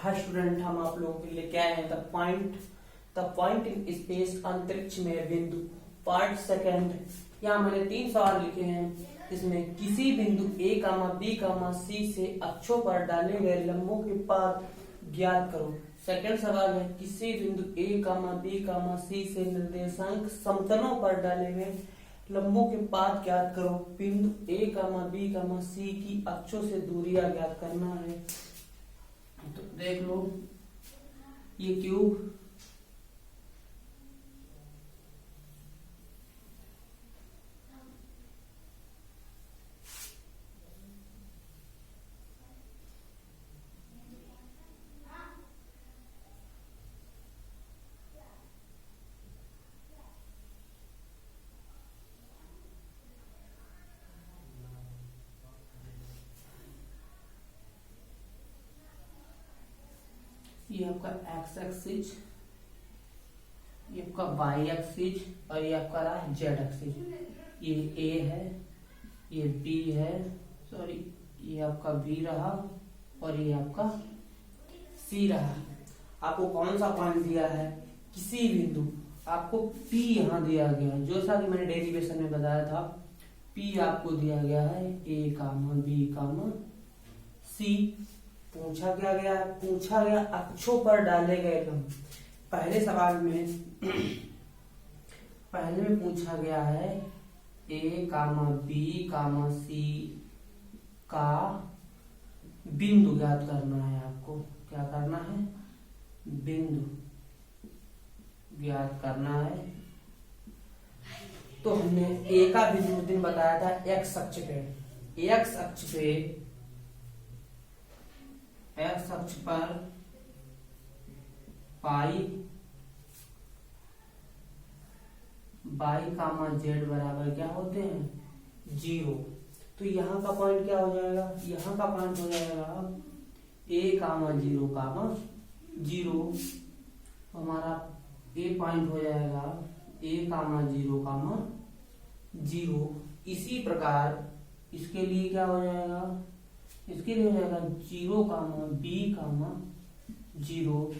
Hi student, हम आप लोगों के लिए क्या है द पॉइंट इन स्पेस, अंतरिक्ष में बिंदु। Part second. यहाँ मैंने 3 सवाल लिखे हैं। इसमें किसी बिंदु ए कामा बी कामा सी से अक्षों पर डाले गए लंबों के पाद ज्ञात करो। सेकंड सवाल है किसी बिंदु ए कामा बी कामा सी से निर्देशांक समतलों पर डाले गए लंबों के पाद ज्ञात करो। बिंदु ए कामा बी कामा सी की अक्षों से दूरियां ज्ञात करना है। तो देख लो, ये क्यूब ये आपका एक्स एक्सिस, ये आपका वाई एक्सिस और ये आपका रहा जेड एक्सिस। ये ए है, ये बी है, सॉरी ये आपका बी रहा और ये आपका सी रहा। आपको कौन सा पॉइंट दिया है? किसी बिंदु, आपको पी यहाँ दिया गया है, जैसा कि मैंने डेरिवेशन में बताया था। पी आपको दिया गया है ए कामा बी कामा सी। पूछा गया अक्षों पर डाले गए लंब। पहले सवाल में पूछा गया है ए कामा बी कामा सी का बिंदु ज्ञात करना है। आपको क्या करना है? बिंदु ज्ञात करना है। तो हमने ए का बिंदु दिन बताया था एक्स अक्ष पर पाई बाई कामा जेड बराबर क्या होते हैं? 0। तो यहाँ का पॉइंट क्या हो जाएगा? यहाँ का पॉइंट हो जाएगा ए कामा 0 कामा 0। हमारा ए पॉइंट हो जाएगा ए कामा 0 कामा 0। इसी प्रकार इसके लिए क्या हो जाएगा? इसके लिए हो जाएगा 0 कामा बी कामा 0।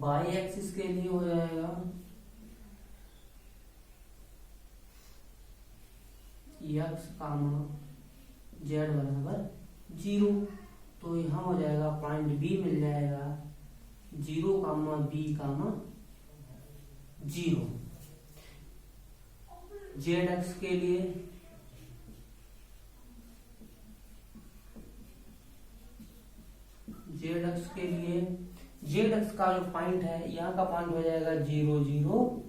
बाई एक्सिस के लिए हो जाएगा एक्स कामा जेड बराबर 0। तो यहाँ हो जाएगा पॉइंट बी मिल जाएगा 0 कामा बी कामा 0। जेड एक्स के लिए जेड एक्स का जो पॉइंट है, यहाँ का पॉइंट हो जाएगा 0 0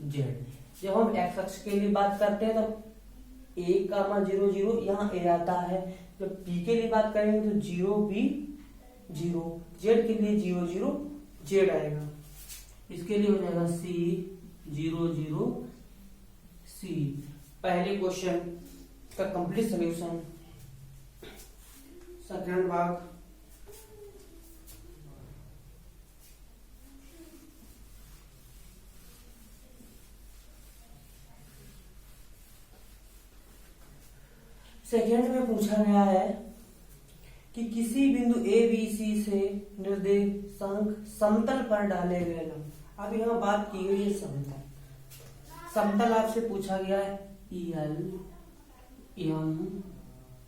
जेड। जब हम एक्स अक्ष के लिए बात करते हैं तो ए कामा 0 0 यहाँ ए आता है। जब पी के लिए बात करेंगे तो 0 बी 0, जेड के लिए 0 0 जेड आएगा। इसके लिए हो जाएगा सी 0 0 सी। पहले क्वेश्चन का कंप्लीट सॉल्यूशन। सेकंड भाग। सेकंड में पूछा गया है कि किसी बिंदु ए बी सी से निर्देशांक समतल पर डाले गए लंब। अब यहाँ बात की गई है समतल आपसे पूछा गया है एल एम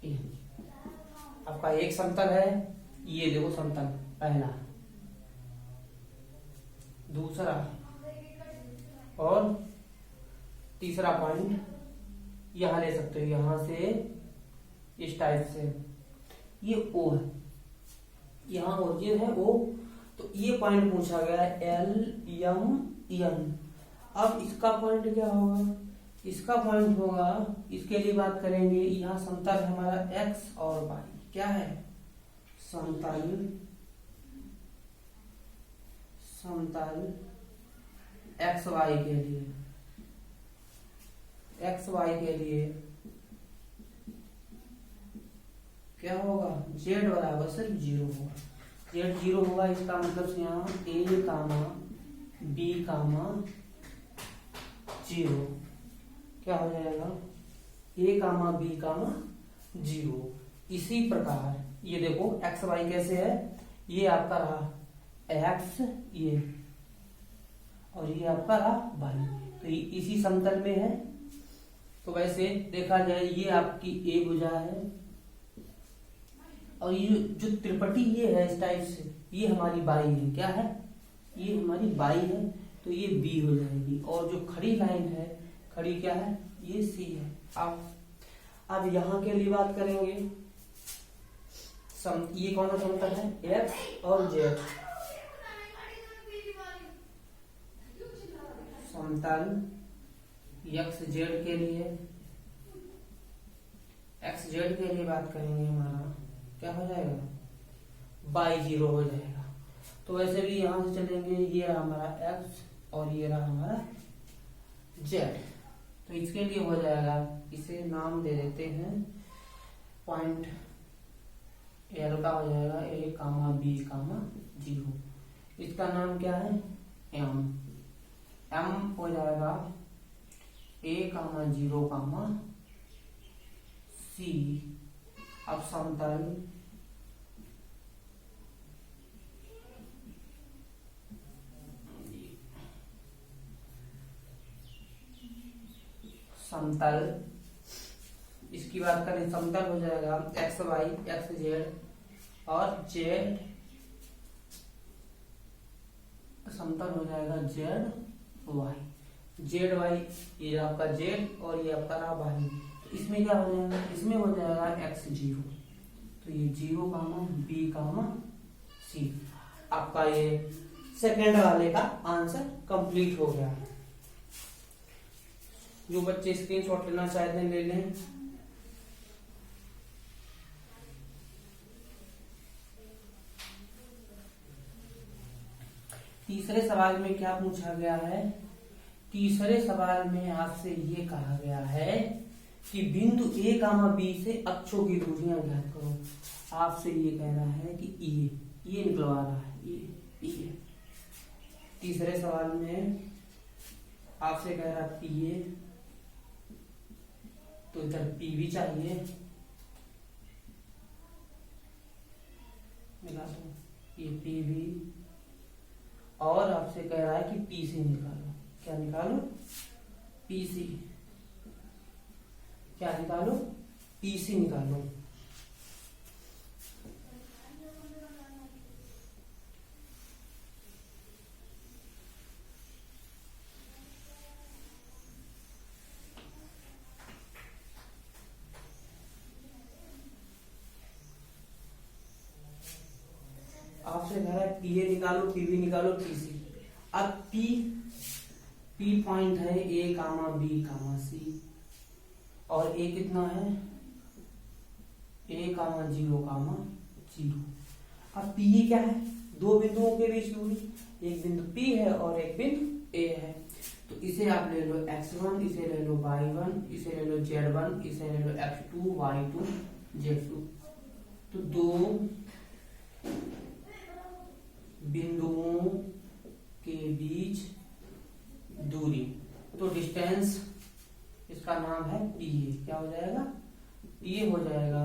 एन। आपका एक समतल है, ये देखो समतल पहला, दूसरा और तीसरा पॉइंट यहां ले सकते हो। यहां से इस टाइप से ये ओ है, यहाँ ओरिजिन है ओ। तो ये पॉइंट पूछा गया है एल एम एन। अब इसका पॉइंट क्या होगा? इसका पॉइंट होगा, इसके लिए बात करेंगे, यहाँ समतल है हमारा एक्स और वाई। क्या है? समतल एक्स वाई के लिए क्या होगा? जेड बराबर सिर्फ 0 होगा। जेड 0 होगा, इसका मतलब यहाँ ए कामा बी कामा 0 क्या हो जाएगा? ए कामा बी कामा 0। इसी प्रकार ये देखो एक्स वाई कैसे है, ये आपका रहा एक्स ये, और ये आपका रहा वाई, तो ये इसी समतल में है। तो वैसे देखा जाए ये आपकी ए भुजा है, और ये जो त्रिपटी ये है इस टाइप से, ये हमारी बाई है। क्या है? ये हमारी बाई है, तो ये बी हो जाएगी। और जो खड़ी लाइन है, खड़ी क्या है? ये सी है। अब यहां के लिए बात करेंगे, ये कौन सा समतल है? एक्स और जेड समतल एक्स जेड के लिए, एक्स जेड के लिए बात करेंगे, हमारा क्या हो जाएगा? बाई 0 हो जाएगा। तो वैसे भी यहां से चलेंगे, ये रहा हमारा एक्स और ये रहा हमारा जेड, तो इसके लिए हो जाएगा, इसे नाम दे देते हैं पॉइंट एल का हो जाएगा ए कामा बी कामा 0। इसका नाम क्या है? एम। एम हो जाएगा ए कामा 0 कामा सी। अब समतल समतल इसकी बात करें, समतल हो जाएगा एक्स वाई एक्स जेड, और जेड समतल हो जाएगा जेड वाई। जेड वाई ये आपका जेड और ये आपका रहा वाई, तो इसमें क्या हो जाएगा? इसमें हो जाएगा एक्स 0, तो ये 0 कामा बी कामा सी। आपका ये सेकेंड वाले का आंसर कंप्लीट हो गया। जो बच्चे स्क्रीनशॉट लेना चाहते हैं ले लें। तीसरे सवाल में क्या पूछा गया है? तीसरे सवाल में आपसे ये कहा गया है कि बिंदु ए कामा बी से अक्षों की दूरियां ज्ञात करो। आपसे ये कह रहा है कि ये निकलवा रहा है, ये तीसरे सवाल में आपसे कह रहा है ये, तो इधर पी भी चाहिए, मिला दो ये पी भी, और आपसे कह रहा है कि पी सी निकालो। क्या निकालो? P C. क्या निकालो? पी सी निकालो। आपसे कह रहा है पी ए निकालो, पी बी निकालो, पी सी। अब पी पॉइंट है ए कामा बी कामा सी, और ए कितना है? ए कामा 0 कामा 0। अब पी ए क्या है? दो बिंदुओं के बीच दूरी, एक बिंदु पी है और एक बिंदु ए है, तो इसे आप ले लो x1, इसे ले लो y1, इसे ले लो z1, इसे ले लो x2 y2 z2। तो दो बिंदुओं के बीच दूरी, तो डिस्टेंस इसका नाम है पी ए। क्या हो जाएगा? पी ए हो जाएगा,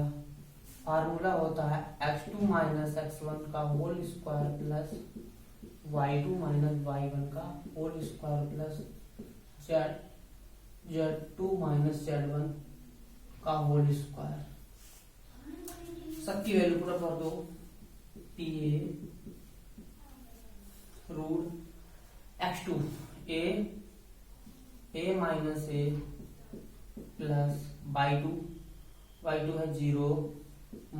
फार्मूला होता है x2 माइनस x1 का whole square plus y2 minus y1 का whole square plus z2 minus z1 का होल स्क्वायर। सबकी वैल्यू पूरा कर दो, P A root x2 A minus A plus y2 है 0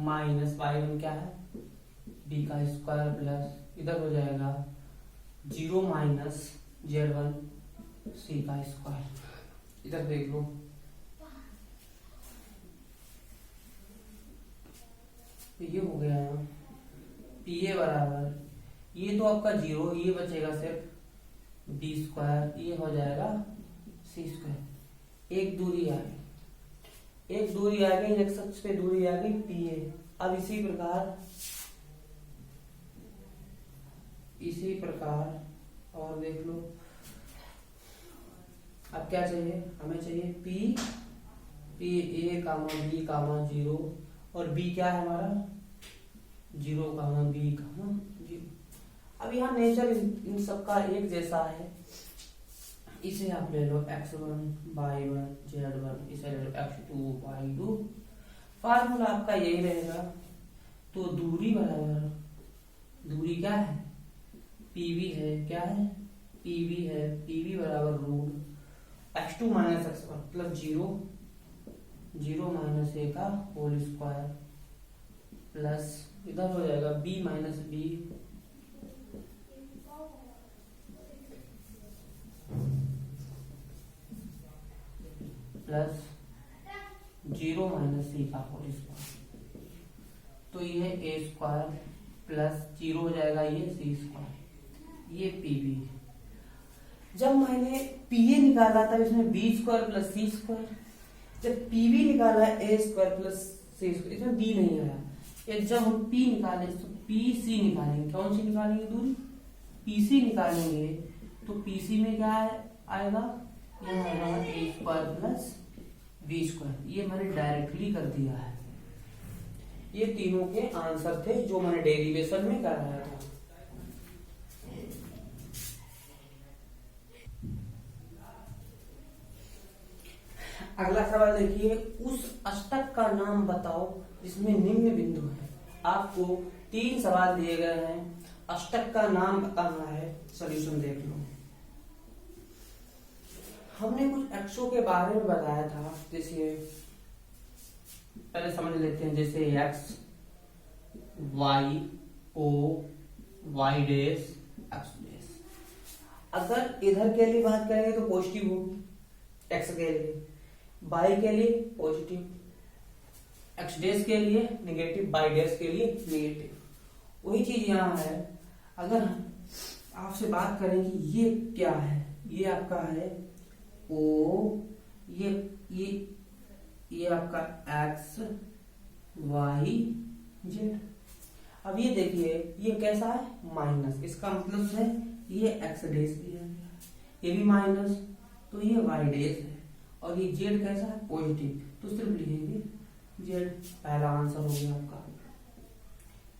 माइनस y1 क्या है? b का स्क्वायर प्लस इधर हो जाएगा 0 माइनस z1 c का स्क्वायर। इधर देख लो, तो ये हो गया है पी ए बराबर, ये तो आपका 0, ये बचेगा सिर्फ b स्क्वायर, ये हो जाएगा c स्क्वायर। एक दूरी आ गई x अक्ष पे दूरी आ गई पी ए। अब इसी प्रकार और देख लो, अब क्या चाहिए? हमें चाहिए P A comma B comma 0 और बी क्या है हमारा 0 कहाँ बी कहाँ 0। अब यहाँ नेचर इन सबका एक जैसा है, इसे आप ले लो x1 y1 z1, इसे ले लो x2 y2, फार्मूला आपका यही रहेगा। तो दूरी बराबर, दूरी क्या है pv है, क्या है pv है, pv बराबर रूट x2 माइनस x1 मतलब 0 माइनस a का होल स्क्वायर प्लस इधर हो जाएगा b minus B plus 0 minus C का होल स्क्वायर। तो ये a स्क्वायर प्लस 0 हो जाएगा ये सी स्क्वायर, ये पीवी। जब मैंने पीए निकाला था इसमें बी स्क्वायर प्लस सी स्क्वायर, जब पीवी निकाला ए स्क्वायर प्लस सी स्क्वायर, इसमें बी नहीं आया। ये जब हम पी निकालें तो पीसी निकालेंगे, कौन सी निकालेंगे दूरी पीसी निकालेंगे, तो पीसी में क्या आएगा यहाँ आएगा ए स्क्वायर प्लस बी स्क्वायर। ये मैंने डायरेक्टली कर दिया है। ये तीनों के आंसर थे जो मैंने डेरिवेशन में कराया था। अगला सवाल देखिए, उस अष्टक का नाम बताओ जिसमें निम्न बिंदु है। आपको 3 सवाल दिए गए हैं, अष्टक का नाम बताना है। सॉल्यूशन देख लो। हमने कुछ अक्षों के बारे में बताया था, जैसे पहले समझ लेते हैं, जैसे x y o y dash x dash. अगर इधर के लिए बात करेंगे तो पॉजिटिव होगी x के लिए, y के लिए पॉजिटिव, x डैश के लिए नेगेटिव, y डैश के लिए नेगेटिव। वही चीज यहाँ है। अगर आपसे बात करें कि ये क्या है, ये आपका है o, ये आपका x y z। अब ये देखिए ये कैसा है माइनस, इसका मतलब है ये x डैश दिया गया, ये भी माइनस, तो ये y डैश है। और ये z कैसा है पॉजिटिव, तो सिर्फ लिखेंगे z। पहला आंसर हो गया आपका।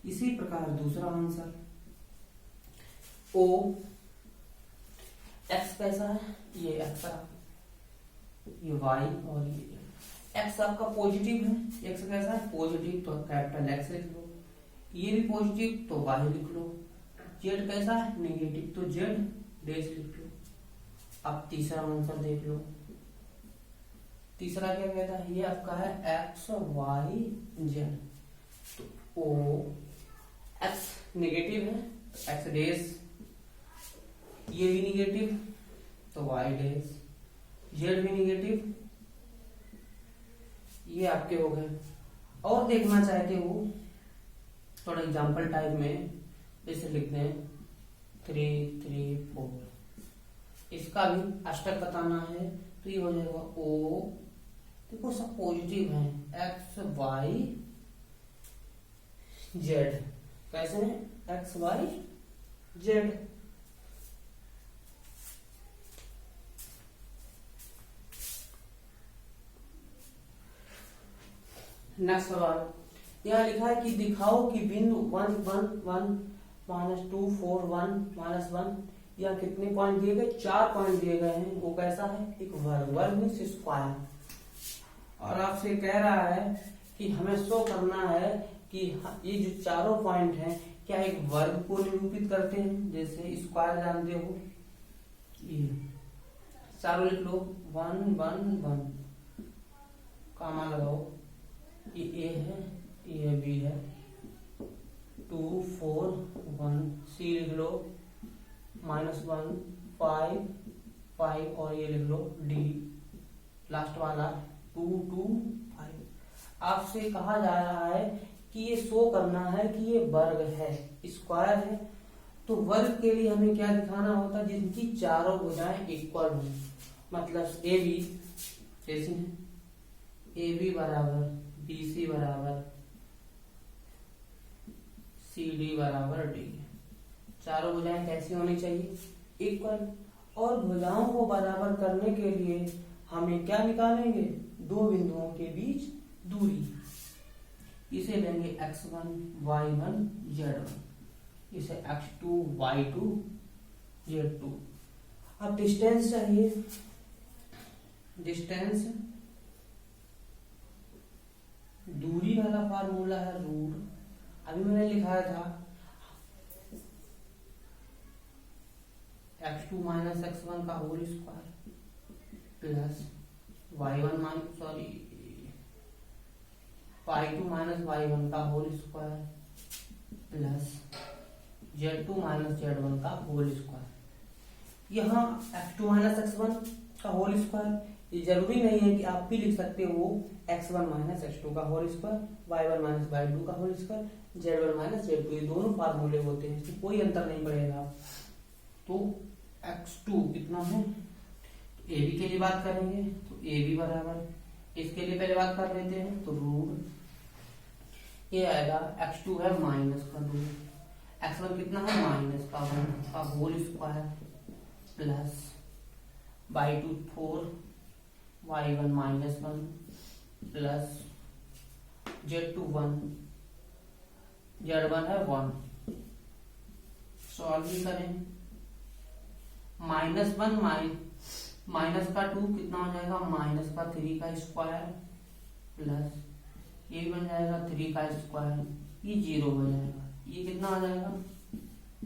इसी प्रकार दूसरा आंसर o, x कैसा है ये x, ये y और ये x आपका पॉजिटिव है, x कैसा है पॉजिटिव, तो कैपिटल X लिख लो। ये भी पॉजिटिव तो y लिख लो। z कैसा है नेगेटिव, तो z डैश लिख लो। अब तीसरा आंसर देख लो। तीसरा क्या कहता है, ये आपका है x y z, तो o x नेगेटिव है तो x डैश, ये भी नेगेटिव तो y डैश, z भी नेगेटिव, ये आपके हो गए। और देखना चाहते हो थोड़ा एग्जांपल टाइप में, जैसे लिखते हैं 3 3 4, इसका भी अष्टक बताना है, तो ये हो जाएगा o, देखो सब पॉजिटिव है, x y z, कैसे है x y z। नेक्स्ट सवाल यहाँ लिखा है कि दिखाओ कि बिंदु 1 1 1 -2 4 1 -1, यहाँ कितने पॉइंट दिए गए, 4 पॉइंट दिए गए हैं। वो कैसा है एक वर्ग, वर्ग मींस स्क्वायर। और आपसे कह रहा है कि हमें शो करना है कि ये जो चारों पॉइंट हैं क्या एक वर्ग को निरूपित करते हैं। जैसे स्क्वायर जानते हो, ये चारों लिख लो 1 1 1, कामा लगाओ, ये ए है, ये बी है, 2 4 1, सी लिख लो, -1 5 5, और ये लिख लो डी लास्ट वाला 2 2 5। आपसे कहा जा रहा है कि ये शो करना है कि ये वर्ग है, स्क्वायर है। तो वर्ग के लिए हमें क्या दिखाना होता है, जिनकी चारों भुजाएं इक्वल हो। मतलब ए बी कैसी है, ए बी बराबर बी सी बराबर सी डी बराबर डी। चारों भुजाएं कैसी होनी चाहिए इक्वल। और भुजाओं को बराबर करने के लिए हमें क्या निकालेंगे, दो बिंदुओं के बीच दूरी। इसे लेंगे x1 y1 z1, इसे x2 y2 z2। अब डिस्टेंस चाहिए, डिस्टेंस दूरी वाला फार्मूला है रूट, अभी मैंने लिखाया था x2 माइनस x1 का whole square plus y1 minus y2 minus y1 का whole square plus z2 minus z1 का होल स्क्वायर। यहाँ x2 माइनस x1 का होल स्क्वायर, ये जरूरी नहीं है कि आप भी लिख सकते हो x1 माइनस x2 का whole square, y1 minus y2 का whole square, z1 minus z2, ये दोनों फार्मूले होते हैं, इसमें कोई अंतर नहीं पड़ेगा। तो x2 कितना है, ए बी के लिए बात करेंगे तो ए बी बराबर, इसके लिए पहले बात कर लेते हैं तो रूट ये आएगा x2 है माइनस का 2, x1 कितना है माइनस का 1 का whole square plus y2 4 y1 minus 1 plus z2 1 z1 है 1। सॉल्व भी करें, -1 माइनस का 2 कितना हो जाएगा माइनस का 3 का स्क्वायर प्लस ये बन जाएगा 3 का स्क्वायर, ये 0 हो जाएगा, ये कितना आ जाएगा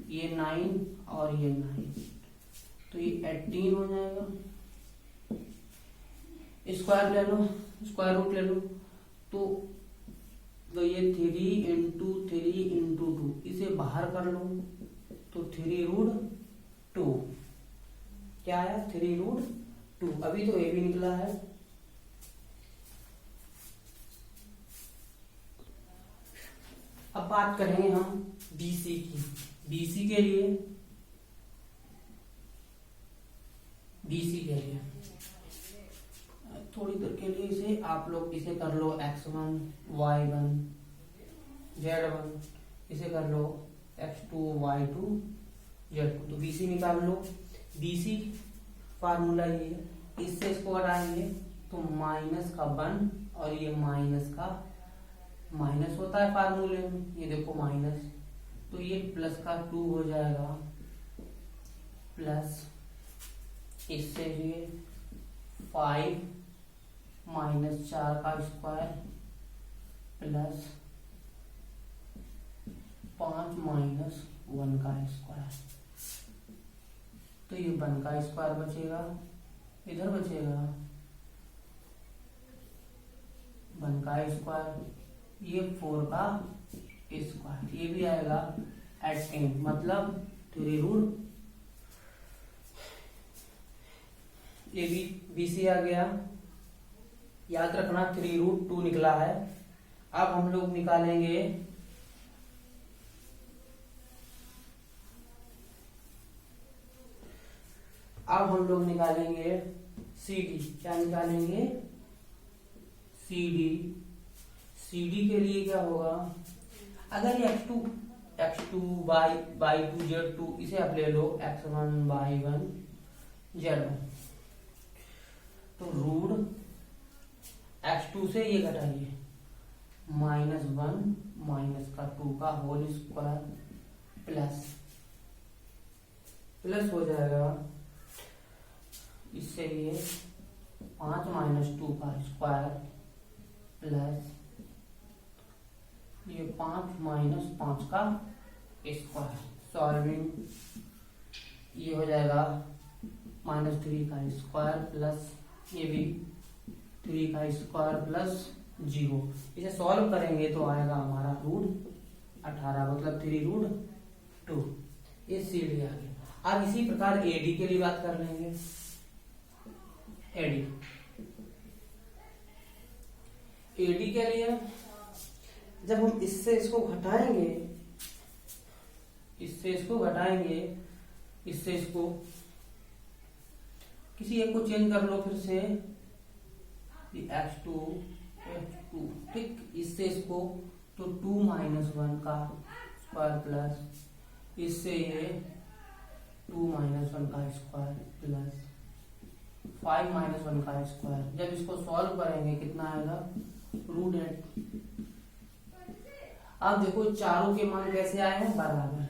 ये 9 और ये 9, तो ये 18 हो जाएगा। स्क्वायर ले लो, स्क्वायर रूट ले लो, तो ये 3 इंटू 3 इंटू 2, इसे बाहर कर लो तो 3 रूट 2, क्या आया 3 रूट 2। अभी तो ए भी निकला है, अब बात करेंगे हम बीसी की। बीसी के लिए थोड़ी देर के लिए इसे आप लोग इसे कर लो x1 y1 z1, इसे कर लो x2 y2 z2, तो बीसी निकाल लो। बीसी फार्मूला ये है, इससे इसको हटाएंगे तो माइनस का 1 और ये माइनस का माइनस होता है फार्मूले में, ये देखो माइनस, तो ये प्लस का 2 हो जाएगा प्लस इससे ये 5 माइनस 4 का स्क्वायर प्लस 5 माइनस 1 का स्क्वायर, तो ये 1 का स्क्वायर बचेगा, इधर बचेगा 1 का स्क्वायर, ये 4 का स्क्वायर, ये भी आएगा 18, मतलब 3 रूट, ये भी बीसी आ गया। याद रखना 3 रूट 2 निकला है। अब हम लोग निकालेंगे CD। क्या निकालेंगे CD। CD के लिए क्या होगा, अगर ये x2 y2 z2, इसे आप ले लो x1 y1 z1, तो रूट x2 से ये घटाइए -1 माइनस का 2 का होल स्क्वायर प्लस हो जाएगा, इससे ये 5 माइनस 2 का स्क्वायर प्लस ये 5 माइनस 5 का स्क्वायर, सॉल्विंग ये हो जाएगा -3 का स्क्वायर प्लस ये भी 3 का स्क्वायर प्लस 0। इसे सॉल्व करेंगे तो आएगा हमारा रूट 18, मतलब 3 रूट 2। ये CD आ गया। अब इसी प्रकार AD के लिए बात कर लेंगे। AD के लिए जब हम इससे इसको घटाएंगे, इससे इसको किसी एक को चेंज कर लो, फिर से x2 ठीक, इससे इसको तो 2 माइनस 1 का स्क्वायर प्लस इससे ये 2 माइनस 1 का स्क्वायर प्लस 5 माइनस 1 का स्क्वायर। जब इसको सॉल्व करेंगे कितना आएगा, रूट 8 अब देखो चारों के मान कैसे आए हैं, बराबर।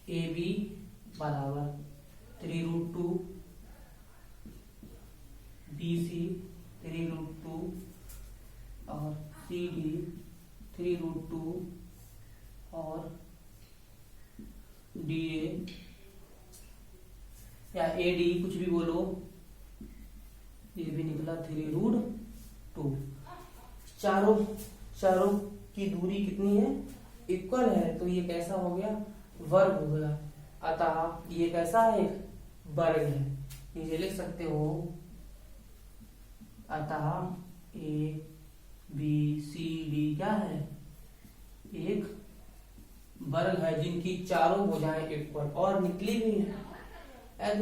ए बी बराबर 3√2, बी सी 3√2 और सी डी 3√2 और डी ए या ए डी कुछ भी बोलो, ये भी निकला 3√2। चारों की दूरी कितनी है, इक्वल है, तो ये कैसा हो गया, वर्ग हो गया। अतः ये कैसा है, वर्ग है। नीचे लिख सकते हो, अतः ए बी सी डी क्या है, एक वर्ग है जिनकी चारों भुजाएं इक्वल और निकली भी है।